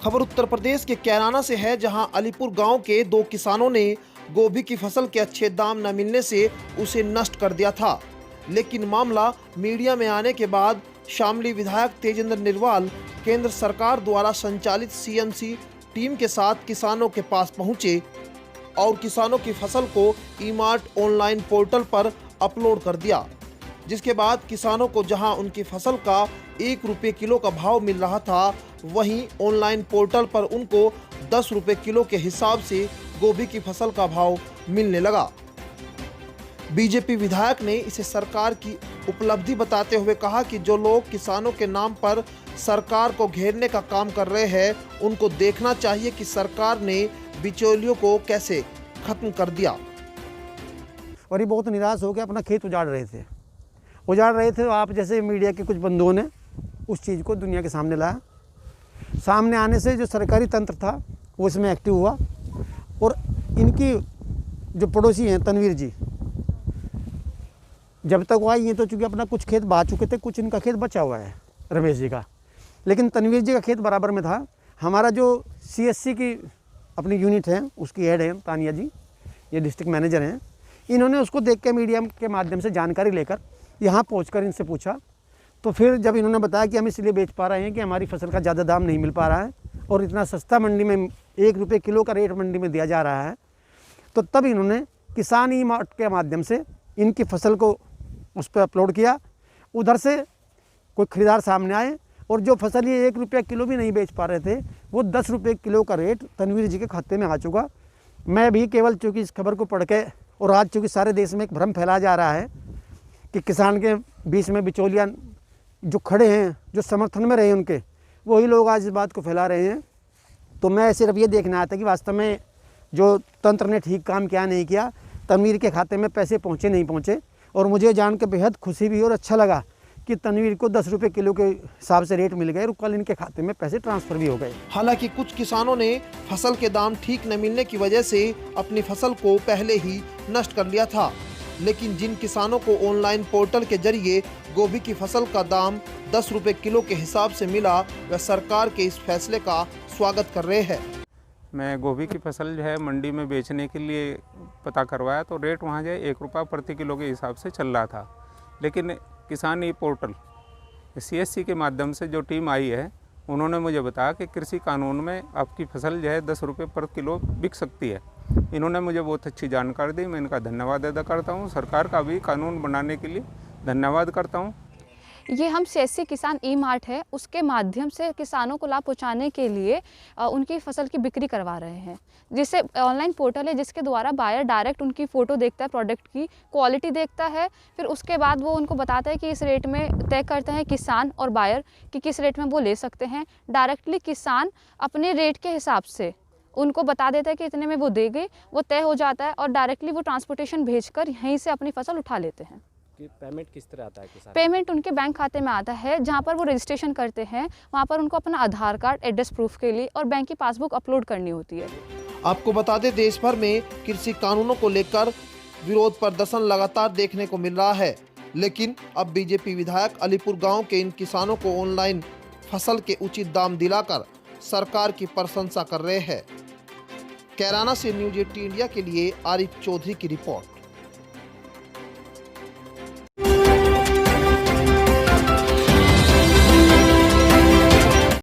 खबर उत्तर प्रदेश के कैराना से है, जहां अलीपुर गांव के दो किसानों ने गोभी की फसल के अच्छे दाम न मिलने से उसे नष्ट कर दिया था। लेकिन मामला मीडिया में आने के बाद शामली विधायक तेजेंद्र निर्वाल केंद्र सरकार द्वारा संचालित सीएमसी टीम के साथ किसानों के पास पहुंचे और किसानों की फसल को ई-मार्ट ऑनलाइन पोर्टल पर अपलोड कर दिया, जिसके बाद किसानों को जहां उनकी फसल का 1 रुपये किलो का भाव मिल रहा था, वहीं ऑनलाइन पोर्टल पर उनको 10 रुपये किलो के हिसाब से गोभी की फसल का भाव मिलने लगा। बीजेपी विधायक ने इसे सरकार की उपलब्धि बताते हुए कहा कि जो लोग किसानों के नाम पर सरकार को घेरने का काम कर रहे हैं, उनको देखना चाहिए कि सरकार ने बिचौलियों को कैसे खत्म कर दिया। और ये बहुत निराश हो के अपना खेत उजाड़ रहे थे। आप जैसे मीडिया के कुछ बंधुओं ने उस चीज़ को दुनिया के सामने लाया। सामने आने से जो सरकारी तंत्र था वो इसमें एक्टिव हुआ और इनकी जो पड़ोसी हैं तनवीर जी, जब तक वो आई ये तो चूँकि अपना कुछ खेत बहा चुके थे, कुछ इनका खेत बचा हुआ है रमेश जी का, लेकिन तनवीर जी का खेत बराबर में था। हमारा जो सीएससी की अपनी यूनिट है उसकी हेड है तानिया जी, ये डिस्ट्रिक्ट मैनेजर हैं, इन्होंने उसको देख के मीडिया के माध्यम से जानकारी लेकर यहाँ पहुंचकर इनसे पूछा, तो फिर जब इन्होंने बताया कि हम इसलिए बेच पा रहे हैं कि हमारी फसल का ज़्यादा दाम नहीं मिल पा रहा है और इतना सस्ता मंडी में 1 रुपये किलो का रेट मंडी में दिया जा रहा है, तो तब इन्होंने किसान ई-मार्ट के माध्यम से इनकी फसल को उस पर अपलोड किया। उधर से कोई खरीदार सामने आए और जो फसल ये 1 रुपया किलो भी नहीं बेच पा रहे थे, वो 10 रुपये किलो का रेट तनवीर जी के खाते में आ चुका। मैं भी केवल चूँकि इस खबर को पढ़ के, और आज चूँकि सारे देश में एक भ्रम फैलाया जा रहा है कि किसान के बीच में बिचौलिया जो खड़े हैं, जो समर्थन में रहे उनके, वही लोग आज इस बात को फैला रहे हैं। तो मैं सिर्फ ये देखना आया था कि वास्तव में जो तंत्र ने ठीक काम किया नहीं किया, तनवीर के खाते में पैसे पहुँचे नहीं पहुँचे। और मुझे जान के बेहद खुशी भी और अच्छा लगा कि तनवीर को 10 रुपये किलो के हिसाब से रेट मिल गए और कल इनके खाते में पैसे ट्रांसफ़र भी हो गए। हालांकि कुछ किसानों ने फसल के दाम ठीक न मिलने की वजह से अपनी फसल को पहले ही नष्ट कर लिया था, लेकिन जिन किसानों को ऑनलाइन पोर्टल के जरिए गोभी की फसल का दाम 10 रुपये किलो के हिसाब से मिला, वह सरकार के इस फैसले का स्वागत कर रहे हैं। मैं गोभी की फसल जो है मंडी में बेचने के लिए पता करवाया, तो रेट वहाँ जो है 1 रुपया प्रति किलो के हिसाब से चल रहा था। लेकिन किसान ई पोर्टल सीएससी के माध्यम से जो टीम आई है, उन्होंने मुझे बताया कि कृषि कानून में आपकी फसल जो है 10 रुपये पर किलो बिक सकती है। इन्होंने मुझे बहुत अच्छी जानकारी दी, मैं इनका धन्यवाद अदा करता हूँ। सरकार का भी कानून बनाने के लिए धन्यवाद करता हूँ। ये हम सीएससी किसान ई-मार्ट है, उसके माध्यम से किसानों को लाभ पहुंचाने के लिए उनकी फसल की बिक्री करवा रहे हैं। जिससे ऑनलाइन पोर्टल है जिसके द्वारा बायर डायरेक्ट उनकी फ़ोटो देखता है, प्रोडक्ट की क्वालिटी देखता है, फिर उसके बाद वो उनको बताता है कि इस रेट में तय करते हैं किसान और बायर कि किस रेट में वो ले सकते हैं। डायरेक्टली किसान अपने रेट के हिसाब से उनको बता देता है कि इतने में वो देंगे, वो तय हो जाता है और डायरेक्टली वो ट्रांसपोर्टेशन भेजकर यहीं से अपनी फसल उठा लेते हैं। कि पेमेंट किस तरह आता है किसान? पेमेंट उनके बैंक खाते में आता है, जहां पर वो रजिस्ट्रेशन करते हैं, वहां पर उनको अपना आधार कार्ड, एड्रेस प्रूफ के लिए और बैंक की पासबुक अपलोड करनी होती है। आपको बता दें, देश भर में कृषि कानूनों को लेकर विरोध प्रदर्शन लगातार देखने को मिल रहा है, लेकिन अब बीजेपी विधायक अलीपुर गांव के इन किसानों को ऑनलाइन फसल के उचित दाम दिलाकर सरकार की प्रशंसा कर रहे हैं। कैराना से न्यूज़ 18 इंडिया के लिए आरिफ चौधरी की रिपोर्ट।